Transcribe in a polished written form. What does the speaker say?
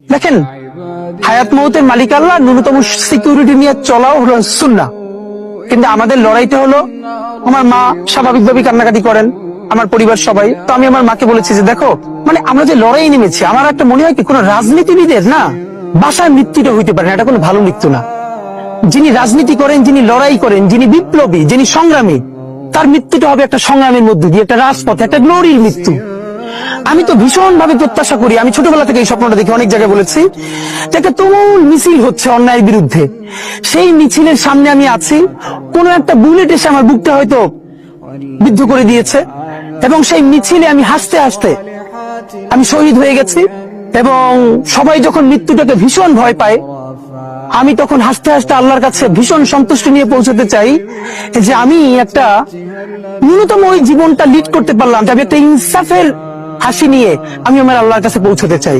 দেখেন, হায়াত মৌতের মালিক আল্লাহ, ন্যূনতম সিকিউরিটি নিয়ে চলাও হলো সুন্নাহ। কিন্তু আমাদের লড়াইটা হলো, আমার মা স্বাভাবিকভাবে কান্নাকাটি করেন, আমার পরিবার সবাই। তো আমি আমার মাকে বলেছি যে দেখো, মানে আমরা যে লড়াই নেমেছি, আমার একটা মনে হয় কি, কোন রাজনীতিবিদের না বাসায় মৃত্যুটা হইতে পারে না, এটা কোনো ভালো মৃত্যু না। যিনি রাজনীতি করেন, যিনি লড়াই করেন, যিনি বিপ্লবী, যিনি সংগ্রামী, তার মৃত্যুটা হবে একটা সংগ্রামের মধ্যে দিয়ে, একটা রাজপথে, একটা গ্লোরির মৃত্যু। আমি তো ভীষণ ভাবে প্রত্যাশা করি, আমি ছোটবেলা থেকে এই স্বপ্নটা দেখি, অনেক জায়গায় বলেছি, যে একটা তুমুল মিছিল হচ্ছে অন্যায়ের বিরুদ্ধে, সেই মিছিলের সামনে আমি আছি, কোন একটা বুলেট এসে আমার বুকটা হয়তো বিদ্ধ করে দিয়েছে, এবং সেই মিছিলে আমি হাসতে হাসতে আমি শহীদ হয়ে গেছি। এবং সবাই যখন মৃত্যুটাকে ভীষণ ভয় পায়, আমি তখন হাসতে হাসতে আল্লাহর কাছে ভীষণ সন্তুষ্টি নিয়ে পৌঁছতে চাই যে আমি একটা ন্যূনতম ওই জীবনটা লিড করতে পারলাম, আমি একটা ইনসাফের হাসি নিয়ে আমি আমার আল্লাহর কাছে পৌঁছতে চাই।